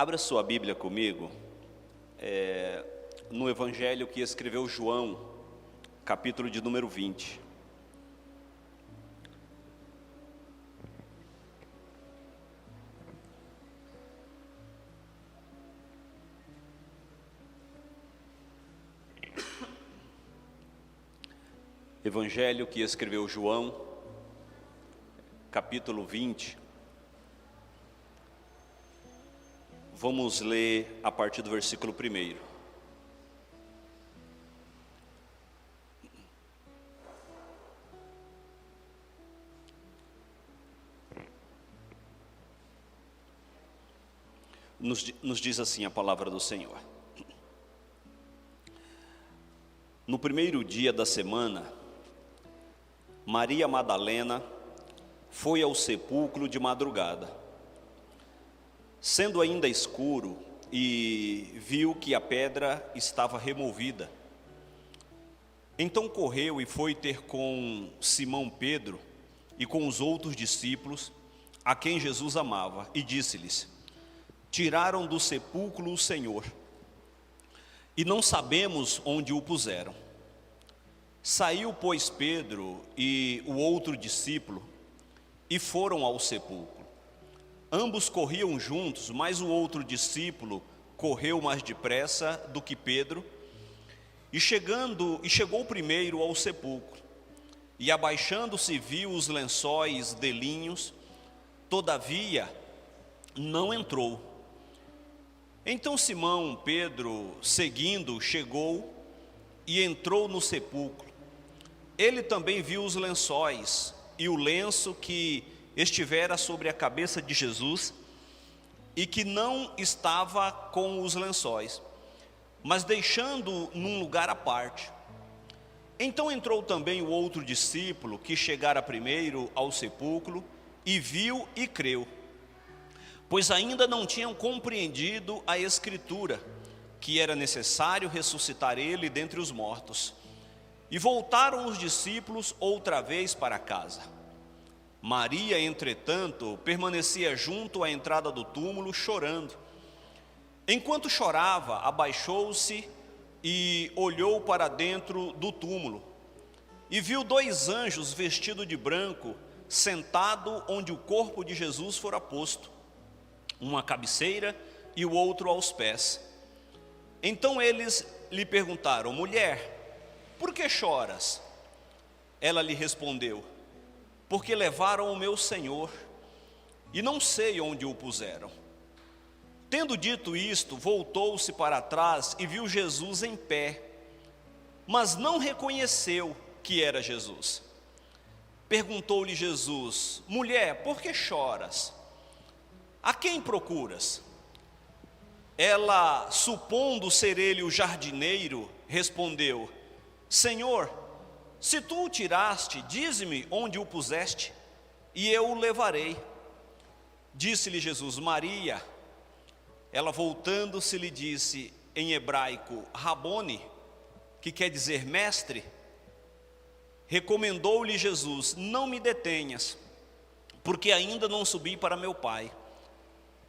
Abra sua Bíblia comigo, no Evangelho que escreveu João, capítulo de número 20. Evangelho que escreveu João, capítulo 20. Vamos ler a partir do versículo 1. Nos diz assim a palavra do Senhor. No primeiro dia da semana, Maria Madalena foi ao sepulcro de madrugada, sendo ainda escuro, e viu que a pedra estava removida. Então correu e foi ter com Simão Pedro e com os outros discípulos, a quem Jesus amava, e disse-lhes: tiraram do sepulcro o Senhor, e não sabemos onde o puseram. Saiu, pois, Pedro e o outro discípulo, e foram ao sepulcro. Ambos corriam juntos, mas o outro discípulo correu mais depressa do que Pedro, e chegou primeiro ao sepulcro, e abaixando-se viu os lençóis de linhos, todavia não entrou. Então Simão Pedro, seguindo, chegou e entrou no sepulcro. Ele também viu os lençóis e o lenço que estivera sobre a cabeça de Jesus, e que não estava com os lençóis, mas deixando num lugar à parte. Então entrou também o outro discípulo, que chegara primeiro ao sepulcro, e viu e creu, pois ainda não tinham compreendido a Escritura, que era necessário ressuscitar ele dentre os mortos. E voltaram os discípulos outra vez para casa. Maria, entretanto, permanecia junto à entrada do túmulo, chorando. Enquanto chorava, abaixou-se e olhou para dentro do túmulo, e viu 2 anjos vestidos de branco, sentado onde o corpo de Jesus fora posto, um à cabeceira e o outro aos pés. Então eles lhe perguntaram: mulher, por que choras? Ela lhe respondeu: porque levaram o meu Senhor, e não sei onde o puseram. Tendo dito isto, voltou-se para trás e viu Jesus em pé, mas não reconheceu que era Jesus. Perguntou-lhe Jesus: mulher, por que choras? A quem procuras? Ela, supondo ser ele o jardineiro, respondeu: Senhor, se tu o tiraste, dize-me onde o puseste, e eu o levarei. Disse-lhe Jesus: Maria. Ela, voltando-se, lhe disse em hebraico Rabone, que quer dizer mestre. Recomendou-lhe Jesus: não me detenhas, porque ainda não subi para meu Pai,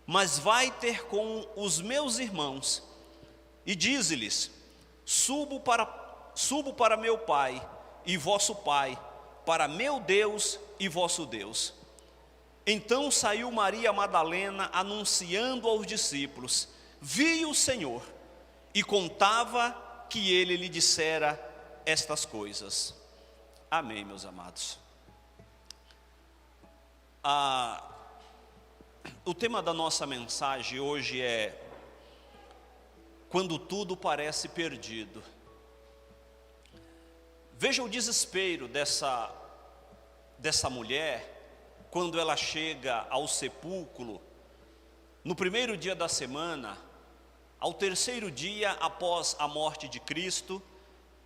mas vai ter com os meus irmãos, e dize-lhes: subo para meu Pai e vosso Pai, para meu Deus e vosso Deus. Então saiu Maria Madalena, anunciando aos discípulos: vi o Senhor, e contava que ele lhe dissera estas coisas. Amém, meus amados. O tema da nossa mensagem hoje é: quando tudo parece perdido. Veja o desespero dessa mulher, quando ela chega ao sepulcro, no primeiro dia da semana, ao terceiro dia após a morte de Cristo,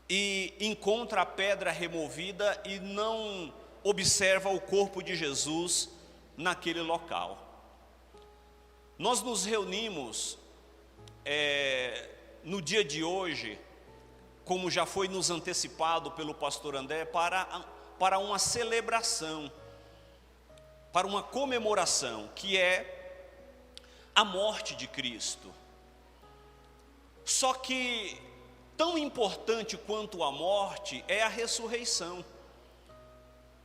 e encontra a pedra removida e não observa o corpo de Jesus naquele local. Nós nos reunimos no dia de hoje, como já foi nos antecipado pelo pastor André, para uma celebração, para uma comemoração, que é a morte de Cristo. Só que tão importante quanto a morte é a ressurreição.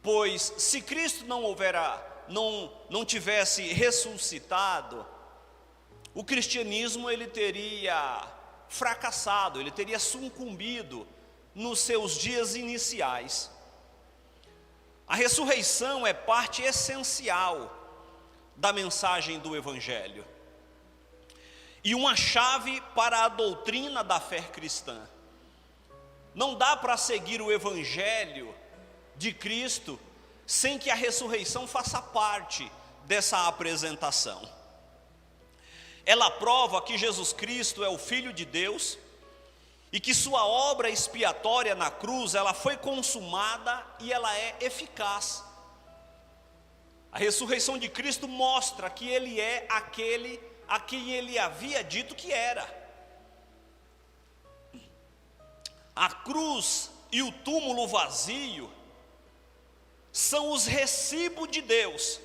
Pois se Cristo não tivesse ressuscitado, o cristianismo ele teria fracassado, ele teria sucumbido nos seus dias iniciais. A ressurreição é parte essencial da mensagem do Evangelho e uma chave para a doutrina da fé cristã. Não dá para seguir o Evangelho de Cristo sem que a ressurreição faça parte dessa apresentação. Ela prova que Jesus Cristo é o Filho de Deus e que sua obra expiatória na cruz, ela foi consumada e ela é eficaz. A ressurreição de Cristo mostra que Ele é aquele a quem Ele havia dito que era. A cruz e o túmulo vazio são os recibos de Deus,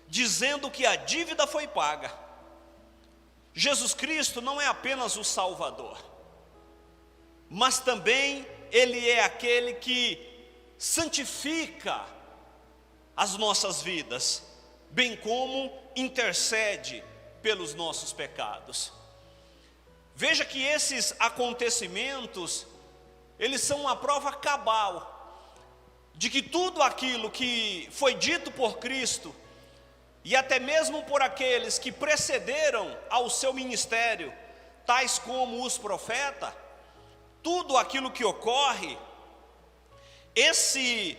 dizendo que a dívida foi paga. Jesus Cristo não é apenas o Salvador, mas também Ele é aquele que santifica as nossas vidas, bem como intercede pelos nossos pecados. Veja que esses acontecimentos, eles são uma prova cabal de que tudo aquilo que foi dito por Cristo, e até mesmo por aqueles que precederam ao seu ministério, tais como os profetas, tudo aquilo que ocorre, esse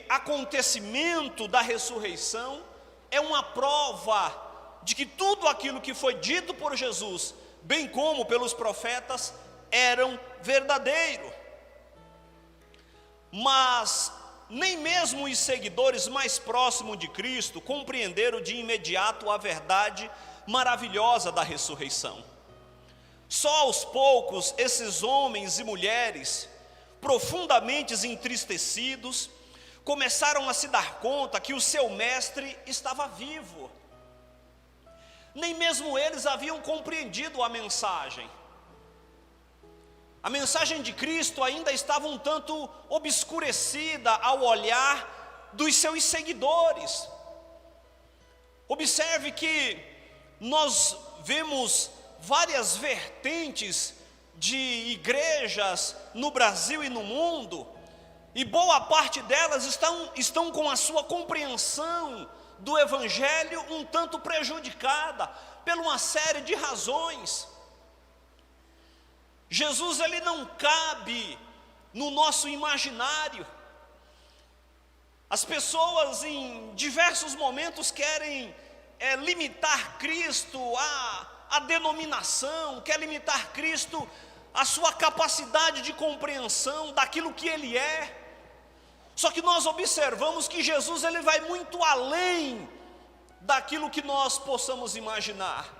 acontecimento da ressurreição é uma prova de que tudo aquilo que foi dito por Jesus, bem como pelos profetas, eram verdadeiro. Mas nem mesmo os seguidores mais próximos de Cristo compreenderam de imediato a verdade maravilhosa da ressurreição. Só aos poucos esses homens e mulheres, profundamente entristecidos, começaram a se dar conta que o seu mestre estava vivo. Nem mesmo eles haviam compreendido a mensagem. A mensagem de Cristo ainda estava um tanto obscurecida ao olhar dos seus seguidores. Observe que nós vemos várias vertentes de igrejas no Brasil e no mundo, e boa parte delas estão com a sua compreensão do Evangelho um tanto prejudicada por uma série de razões. Jesus ele não cabe no nosso imaginário. As pessoas em diversos momentos querem limitar Cristo à denominação, quer limitar Cristo à sua capacidade de compreensão daquilo que Ele é. Só que nós observamos que Jesus ele vai muito além daquilo que nós possamos imaginar.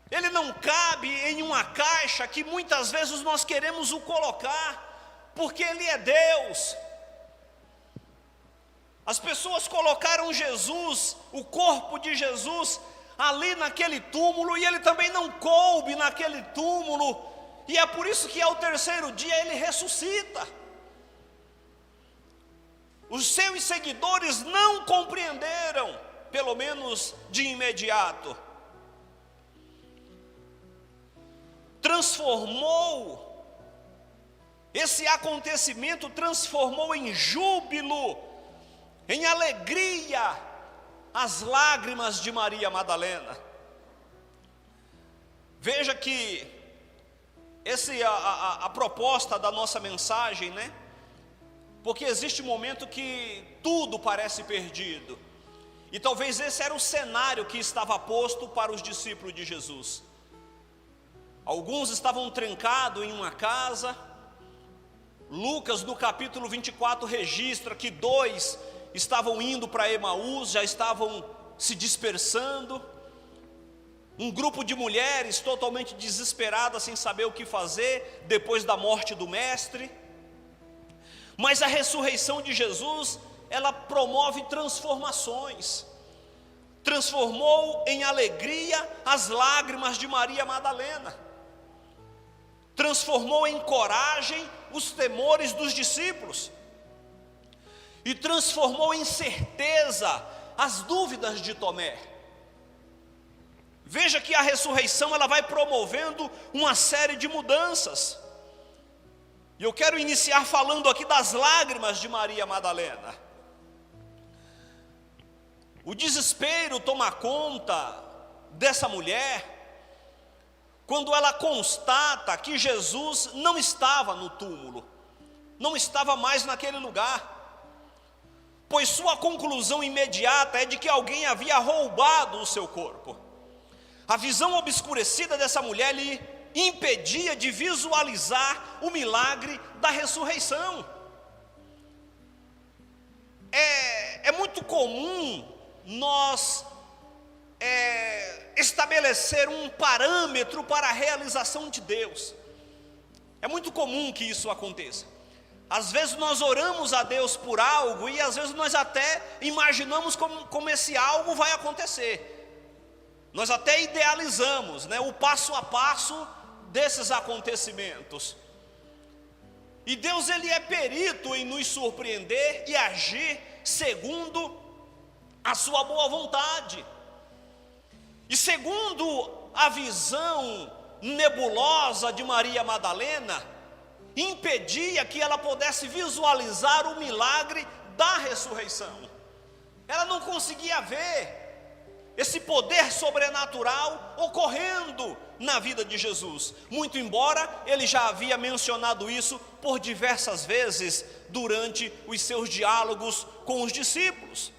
Ele não cabe em uma caixa que muitas vezes nós queremos o colocar, porque Ele é Deus. As pessoas colocaram Jesus, o corpo de Jesus, ali naquele túmulo, e Ele também não coube naquele túmulo, e é por isso que ao terceiro dia Ele ressuscita. Os seus seguidores não compreenderam, pelo menos de imediato. Esse acontecimento transformou em júbilo, em alegria, as lágrimas de Maria Madalena. Veja que a proposta da nossa mensagem, né? Porque existe um momento que tudo parece perdido, e talvez esse era o cenário que estava posto para os discípulos de Jesus. Alguns estavam trancados em uma casa. Lucas no capítulo 24 registra que 2 estavam indo para Emaús, já estavam se dispersando. Um grupo de mulheres totalmente desesperadas, sem saber o que fazer depois da morte do mestre. Mas a ressurreição de Jesus, ela promove transformações. transformou em alegria as lágrimas de Maria Madalena, transformou em coragem os temores dos discípulos, e transformou em certeza as dúvidas de Tomé. Veja que a ressurreição ela vai promovendo uma série de mudanças. E eu quero iniciar falando aqui das lágrimas de Maria Madalena. O desespero toma conta dessa mulher quando ela constata que Jesus não estava no túmulo, não estava mais naquele lugar, pois sua conclusão imediata é de que alguém havia roubado o seu corpo. A visão obscurecida dessa mulher lhe impedia de visualizar o milagre da ressurreição. É muito comum nós estabelecer um parâmetro para a realização de Deus. É muito comum que isso aconteça. Às vezes nós oramos a Deus por algo e às vezes nós até imaginamos como esse algo vai acontecer. Nós até idealizamos, o passo a passo desses acontecimentos. E Deus ele é perito em nos surpreender e agir segundo a sua boa vontade. E segundo a visão nebulosa de Maria Madalena, impedia que ela pudesse visualizar o milagre da ressurreição. Ela não conseguia ver esse poder sobrenatural ocorrendo na vida de Jesus, muito embora ele já havia mencionado isso por diversas vezes durante os seus diálogos com os discípulos.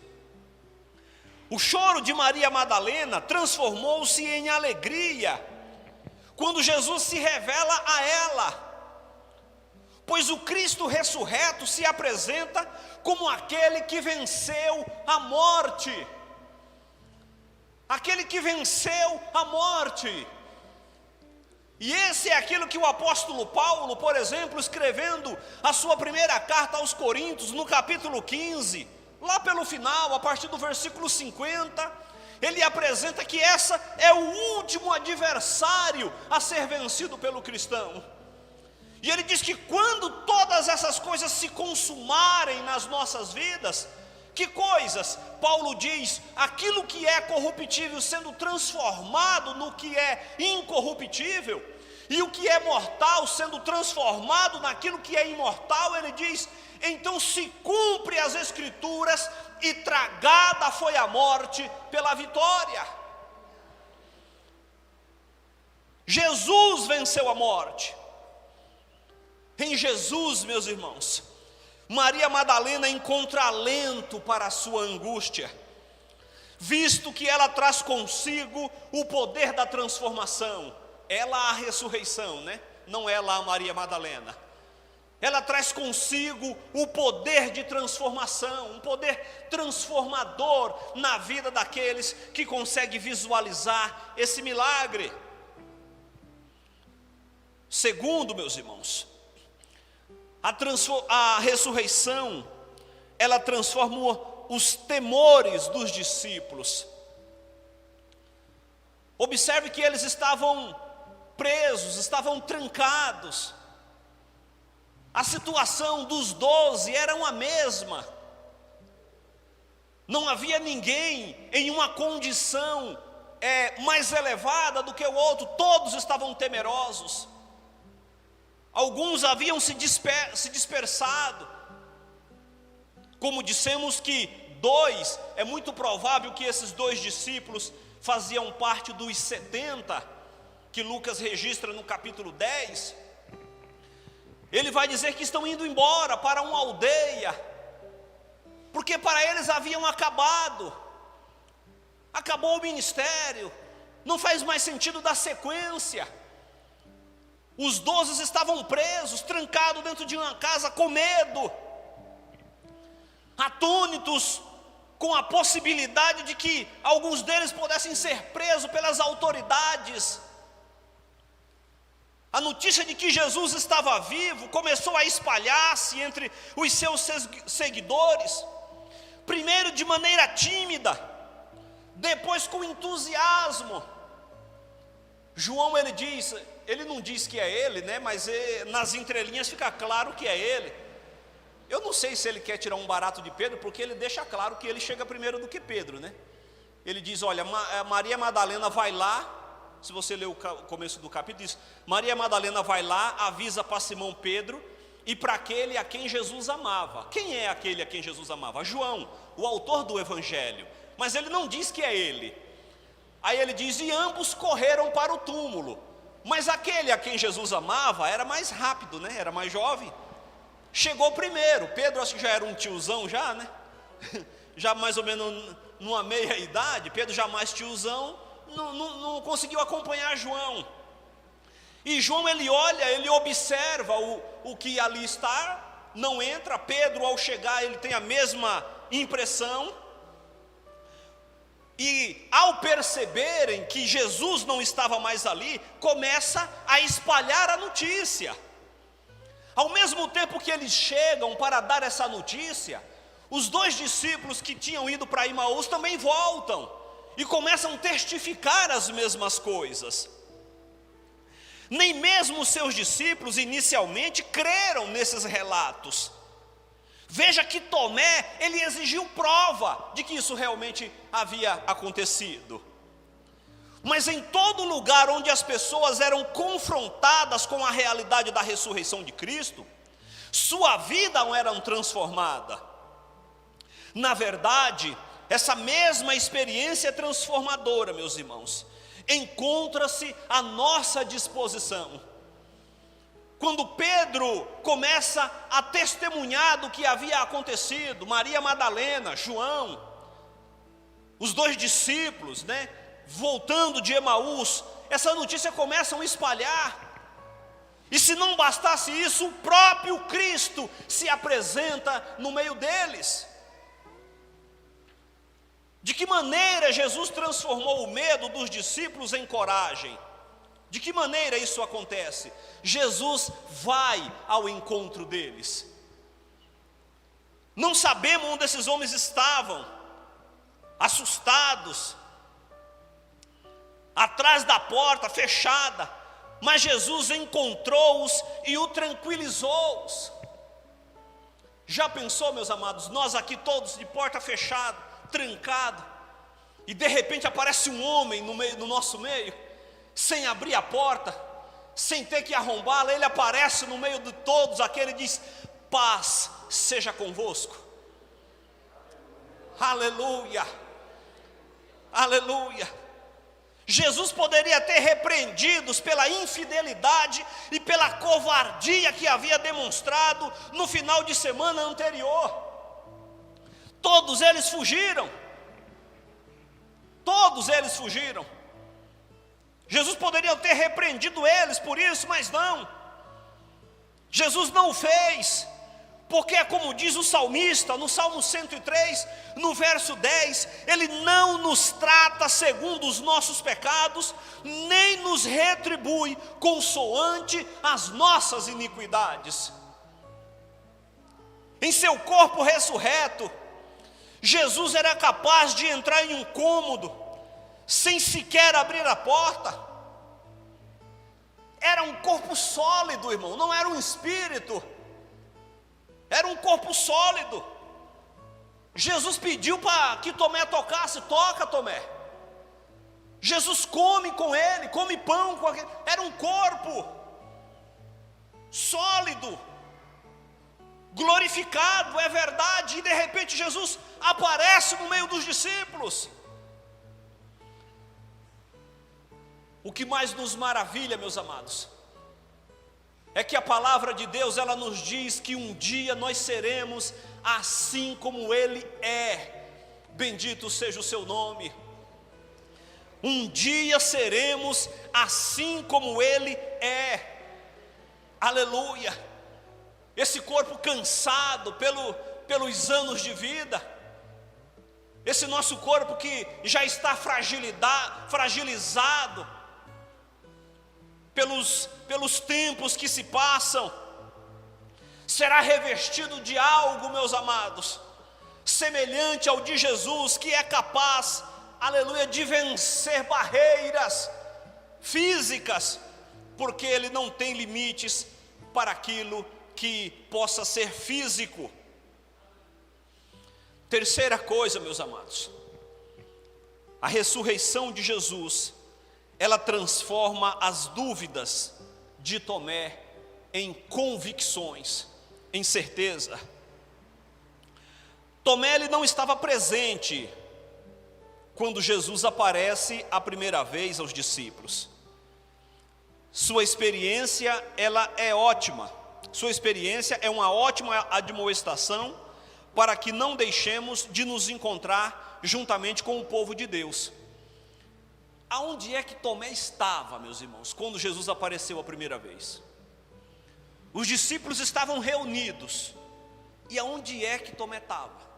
O choro de Maria Madalena transformou-se em alegria quando Jesus se revela a ela, pois o Cristo ressurreto se apresenta como aquele que venceu a morte. Aquele que venceu a morte. E esse é aquilo que o apóstolo Paulo, por exemplo, escrevendo a sua primeira carta aos Coríntios, no capítulo 15, lá pelo final, a partir do versículo 50, ele apresenta que essa é o último adversário a ser vencido pelo cristão. E ele diz que quando todas essas coisas se consumarem nas nossas vidas, que coisas? Paulo diz, aquilo que é corruptível sendo transformado no que é incorruptível, e o que é mortal sendo transformado naquilo que é imortal, ele diz, então se cumpre as escrituras, e tragada foi a morte pela vitória. Jesus venceu a morte. Em Jesus, meus irmãos, Maria Madalena encontra alento para a sua angústia, visto que ela traz consigo o poder da transformação. Ela a ressurreição, não ela a Maria Madalena. Ela traz consigo o poder de transformação, um poder transformador na vida daqueles que conseguem visualizar esse milagre. Segundo, meus irmãos, a ressurreição, ela transforma os temores dos discípulos. Observe que eles estavam presos, estavam trancados. A situação dos 12 era a mesma. Não havia ninguém em uma condição mais elevada do que o outro, todos estavam temerosos. Alguns haviam se dispersado. Como dissemos que é muito provável que esses 2 discípulos faziam parte dos 70, que Lucas registra no capítulo 10. Ele vai dizer que estão indo embora para uma aldeia, porque para eles haviam acabou o ministério, não faz mais sentido dar sequência. Os 12 estavam presos, trancados dentro de uma casa com medo, atônitos com a possibilidade de que alguns deles pudessem ser presos pelas autoridades. A notícia de que Jesus estava vivo começou a espalhar-se entre os seus seguidores, primeiro de maneira tímida, depois com entusiasmo. João, ele não diz que é ele, né? Mas nas entrelinhas fica claro que é ele. Eu não sei se ele quer tirar um barato de Pedro, porque ele deixa claro que ele chega primeiro do que Pedro, né? Ele diz, olha, Maria Madalena vai lá, se você ler o começo do capítulo, diz, Maria Madalena vai lá, avisa para Simão Pedro e para aquele a quem Jesus amava. Quem é aquele a quem Jesus amava? João, o autor do evangelho. Mas ele não diz que é ele. Aí ele diz, e ambos correram para o túmulo. Mas aquele a quem Jesus amava era mais rápido, né? Era mais jovem. Chegou primeiro. Pedro acho que já era um tiozão já, né? Já mais ou menos numa meia idade. Pedro já mais tiozão, não conseguiu acompanhar João. E João, ele olha, ele observa o que ali está, não entra. Pedro, ao chegar, ele tem a mesma impressão. E ao perceberem que Jesus não estava mais ali, começa a espalhar a notícia. Ao mesmo tempo que eles chegam para dar essa notícia, os dois discípulos que tinham ido para Emaús também voltam e começam a testificar as mesmas coisas. Nem mesmo os seus discípulos inicialmente creram nesses relatos. Veja que Tomé, ele exigiu prova de que isso realmente havia acontecido. Mas em todo lugar onde as pessoas eram confrontadas com a realidade da ressurreição de Cristo, sua vida era transformada. Na verdade, essa mesma experiência transformadora, meus irmãos, encontra-se à nossa disposição. Quando Pedro começa a testemunhar do que havia acontecido, Maria Madalena, João, os dois discípulos, né, voltando de Emaús, essa notícia começa a espalhar. E se não bastasse isso, o próprio Cristo se apresenta no meio deles. De que maneira Jesus transformou o medo dos discípulos em coragem? De que maneira isso acontece? Jesus vai ao encontro deles. Não sabemos onde esses homens estavam, assustados, atrás da porta fechada, mas Jesus encontrou-os e o tranquilizou-os. Já pensou, meus amados, nós aqui todos de porta fechada, trancado, e de repente aparece um homem no nosso meio, sem abrir a porta, sem ter que arrombá-la, ele aparece no meio de todos, aquele diz, paz seja convosco. Aleluia, aleluia. Jesus poderia ter repreendidos pela infidelidade e pela covardia que havia demonstrado no final de semana anterior. Todos eles fugiram. Todos eles fugiram. Jesus poderia ter repreendido eles por isso, mas não. Jesus não o fez, porque é como diz o salmista, no Salmo 103, no verso 10, Ele não nos trata segundo os nossos pecados, nem nos retribui consoante as nossas iniquidades. Em seu corpo ressurreto, Jesus era capaz de entrar em um cômodo, sem sequer abrir a porta. Era um corpo sólido, irmão, não era um espírito. Era um corpo sólido. Jesus pediu para que Tomé tocasse, toca Tomé. Jesus come com ele, come pão com aquele. Era um corpo sólido, glorificado, é verdade. E de repente Jesus aparece no meio dos discípulos. O que mais nos maravilha, meus amados, é que a palavra de Deus, ela nos diz que um dia nós seremos assim como Ele é. Bendito seja o seu nome. Um dia seremos assim como Ele é. Aleluia. Esse corpo cansado pelos anos de vida, esse nosso corpo que já está fragilizado pelos tempos que se passam, será revestido de algo, meus amados, semelhante ao de Jesus, que é capaz aleluia, de vencer barreiras físicas, porque ele não tem limites para aquilo que possa ser físico. Terceira coisa, meus amados, a ressurreição de Jesus, ela transforma as dúvidas de Tomé em convicções, em certeza. Tomé, ele não estava presente quando Jesus aparece a primeira vez aos discípulos. Sua experiência, ela é ótima. Sua experiência é uma ótima admoestação para que não deixemos de nos encontrar juntamente com o povo de Deus. Aonde é que Tomé estava, meus irmãos, quando Jesus apareceu a primeira vez? Os discípulos estavam reunidos. E aonde é que Tomé estava?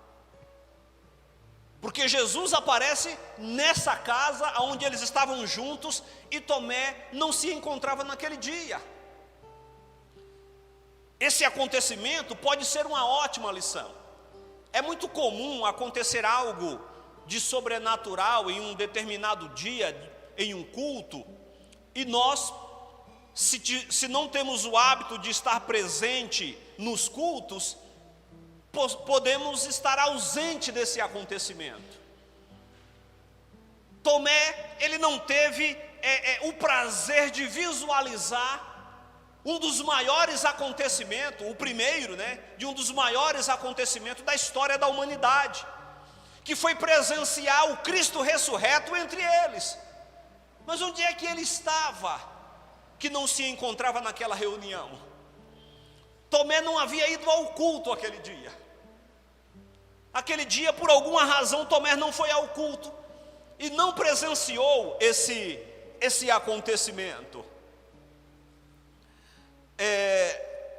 Porque Jesus aparece nessa casa onde eles estavam juntos e Tomé não se encontrava naquele dia. Esse acontecimento pode ser uma ótima lição. É muito comum acontecer algo de sobrenatural em um determinado dia, em um culto, e nós, se não temos o hábito de estar presente nos cultos, podemos estar ausente desse acontecimento. Tomé, ele não teve o prazer de visualizar um dos maiores acontecimentos, o primeiro, de um dos maiores acontecimentos da história da humanidade, que foi presenciar o Cristo ressurreto entre eles. Mas onde é que ele estava, que não se encontrava naquela reunião? Tomé não havia ido ao culto aquele dia. Aquele dia, por alguma razão, Tomé não foi ao culto e não presenciou esse acontecimento.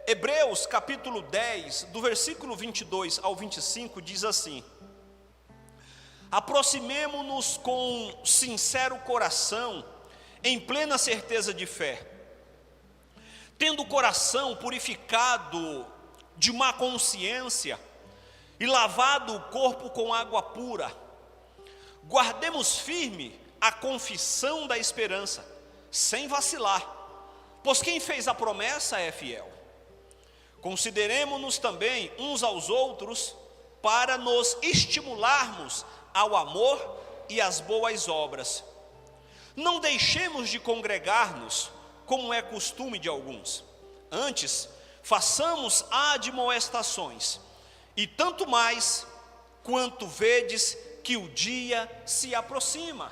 Hebreus capítulo 10, do versículo 22 ao 25, diz assim: aproximemo-nos com sincero coração, em plena certeza de fé, tendo o coração purificado de má consciência e lavado o corpo com água pura. Guardemos firme a confissão da esperança, sem vacilar, pois quem fez a promessa é fiel. Consideremo-nos também uns aos outros para nos estimularmos ao amor e às boas obras. Não deixemos de congregar-nos, como é costume de alguns. Antes, façamos admoestações, e tanto mais quanto vedes que o dia se aproxima.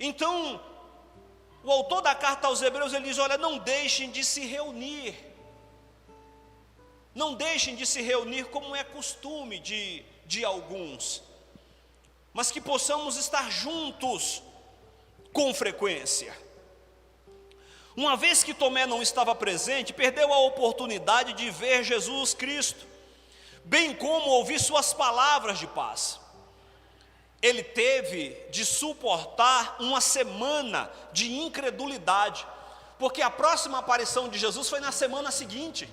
Então, o autor da carta aos Hebreus, ele diz: olha, não deixem de se reunir. Não deixem de se reunir como é costume de alguns, mas que possamos estar juntos com frequência. Uma vez que Tomé não estava presente, perdeu a oportunidade de ver Jesus Cristo, bem como ouvir suas palavras de paz. Ele teve de suportar uma semana de incredulidade, porque a próxima aparição de Jesus foi na semana seguinte.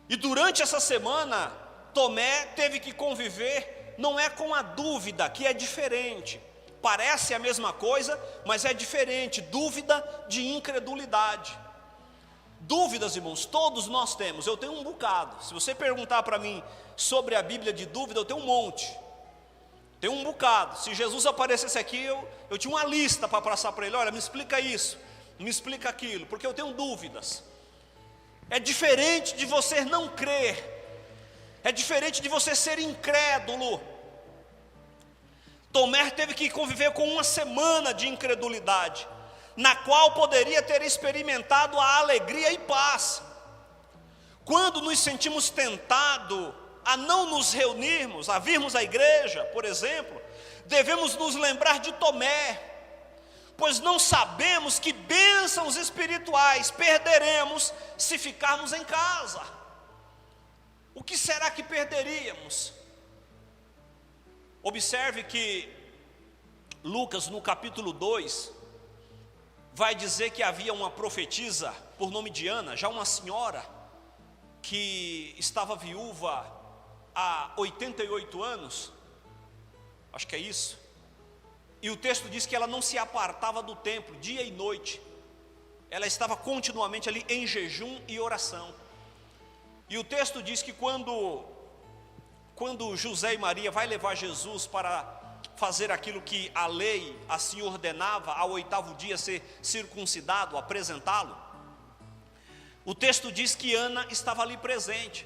E durante essa semana, Tomé teve que conviver, não é com a dúvida, que é diferente. Parece a mesma coisa, mas é diferente. Dúvida de incredulidade. Dúvidas, irmãos, todos nós temos. Eu tenho um bocado. Se você perguntar para mim sobre a Bíblia de dúvida, eu tenho um monte. Tenho um bocado. Se Jesus aparecesse aqui, eu tinha uma lista para passar para ele. Olha, me explica isso, me explica aquilo, porque eu tenho dúvidas. É diferente de você não crer. É diferente de você ser incrédulo. Tomé teve que conviver com uma semana de incredulidade, na qual poderia ter experimentado a alegria e paz. Quando nos sentimos tentados a não nos reunirmos, a virmos à igreja, por exemplo, devemos nos lembrar de Tomé, pois não sabemos que bênçãos espirituais perderemos se ficarmos em casa. O que será que perderíamos? Observe que Lucas, no capítulo 2, vai dizer que havia uma profetisa por nome de Ana, já uma senhora, que estava viúva há 88 anos, acho que é isso. E o texto diz que ela não se apartava do templo, dia e noite. Ela estava continuamente ali em jejum e oração. E o texto diz que quando José e Maria vai levar Jesus para fazer aquilo que a lei assim ordenava, ao 8º dia ser circuncidado, apresentá-lo, o texto diz que Ana estava ali presente.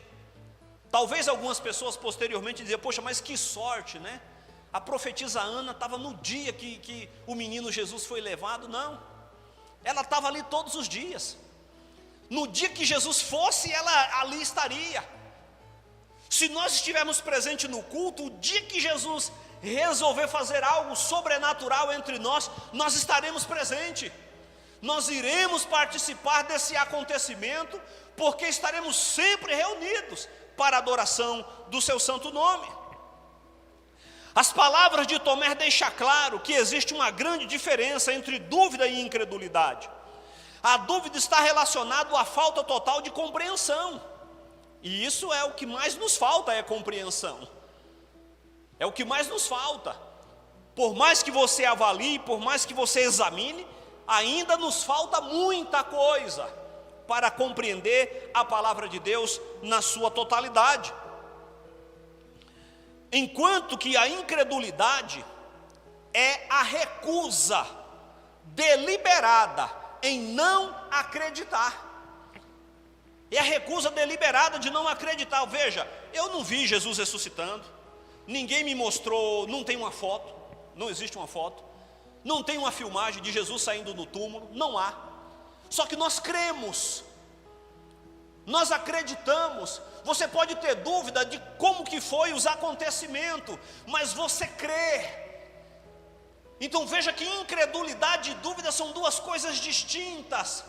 Talvez algumas pessoas posteriormente diziam, poxa, mas que sorte, né? A profetisa Ana estava no dia que o menino Jesus foi levado. Não, ela estava ali todos os dias. No dia que Jesus fosse, ela ali estaria. Se nós estivermos presentes no culto, o dia que Jesus resolver fazer algo sobrenatural entre nós, nós estaremos presentes. Nós iremos participar desse acontecimento, porque estaremos sempre reunidos para a adoração do seu santo nome. As palavras de Tomé deixam claro que existe uma grande diferença entre dúvida e incredulidade. A dúvida está relacionada à falta total de compreensão. E isso é o que mais nos falta, é compreensão. É o que mais nos falta. Por mais que você avalie, por mais que você examine, ainda nos falta muita coisa para compreender a palavra de Deus na sua totalidade. Enquanto que a incredulidade é a recusa deliberada em não acreditar. É a recusa deliberada de não acreditar. Veja, eu não vi Jesus ressuscitando, ninguém me mostrou, não tem uma foto, não existe uma foto, não tem uma filmagem de Jesus saindo do túmulo, não há. Só que nós cremos, nós acreditamos. Você pode ter dúvida de como que foi os acontecimentos, mas você crê. Então veja que incredulidade e dúvida são duas coisas distintas.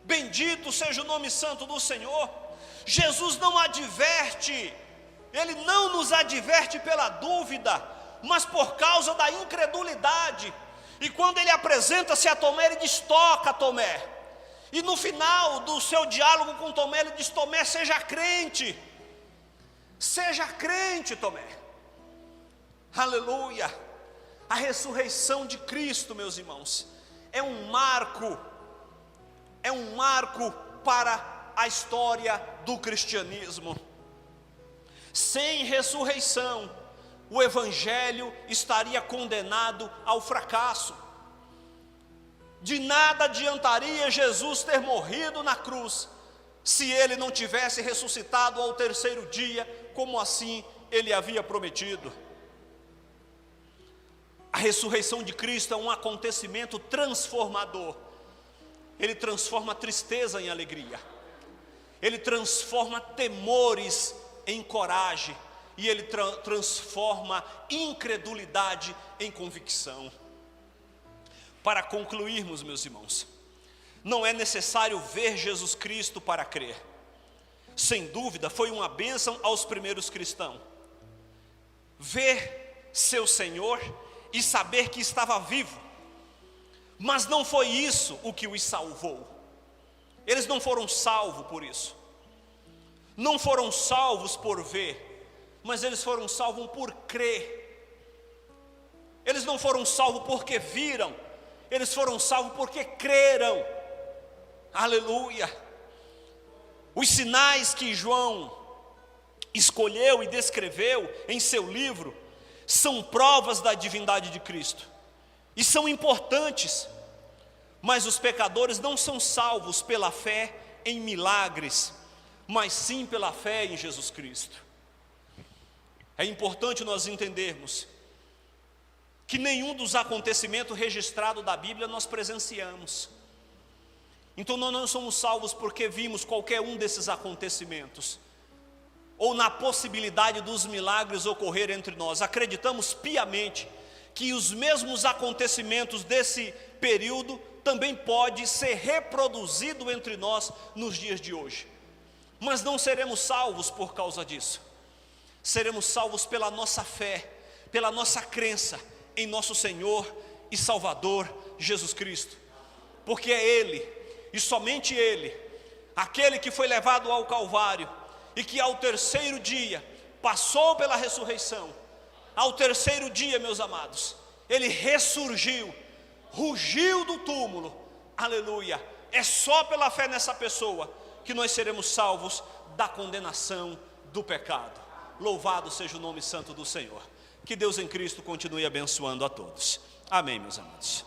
Bendito seja o nome santo do Senhor. Jesus não adverte, Ele não nos adverte pela dúvida, mas por causa da incredulidade. E quando Ele apresenta-se a Tomé, Ele diz, toca Tomé. E no final do seu diálogo com Tomé, Ele diz, Tomé, seja crente. Seja crente, Tomé. Aleluia. A ressurreição de Cristo, meus irmãos, é um marco para a história do cristianismo. Sem ressurreição, o evangelho estaria condenado ao fracasso. De nada adiantaria Jesus ter morrido na cruz, se ele não tivesse ressuscitado ao 3º dia, como assim ele havia prometido. A ressurreição de Cristo é um acontecimento transformador. Ele transforma tristeza em alegria. Ele transforma temores em coragem. E Ele transforma incredulidade em convicção. Para concluirmos, meus irmãos, não é necessário ver Jesus Cristo para crer. Sem dúvida, foi uma bênção aos primeiros cristãos. Ver seu Senhor e saber que estava vivo. Mas não foi isso o que os salvou. Eles não foram salvos por isso. Não foram salvos por ver, mas eles foram salvos por crer. Eles não foram salvos porque viram, eles foram salvos porque creram. Aleluia. Os sinais que João escolheu e descreveu em seu livro são provas da divindade de Cristo e são importantes, mas os pecadores não são salvos pela fé em milagres, mas sim pela fé em Jesus Cristo. É importante nós entendermos que nenhum dos acontecimentos registrados da Bíblia nós presenciamos. Então nós não somos salvos porque vimos qualquer um desses acontecimentos, ou na possibilidade dos milagres ocorrer entre nós. Acreditamos piamente que os mesmos acontecimentos desse período também pode ser reproduzido entre nós nos dias de hoje. Mas não seremos salvos por causa disso. Seremos salvos pela nossa fé, pela nossa crença em nosso Senhor e Salvador Jesus Cristo. Porque é Ele, e somente Ele, aquele que foi levado ao Calvário, e que ao 3º dia passou pela ressurreição, Ao terceiro dia, meus amados, ele ressurgiu, rugiu do túmulo, aleluia. É só pela fé nessa pessoa que nós seremos salvos da condenação do pecado. Louvado seja o nome santo do Senhor. Que Deus em Cristo continue abençoando a todos. Amém, meus amados.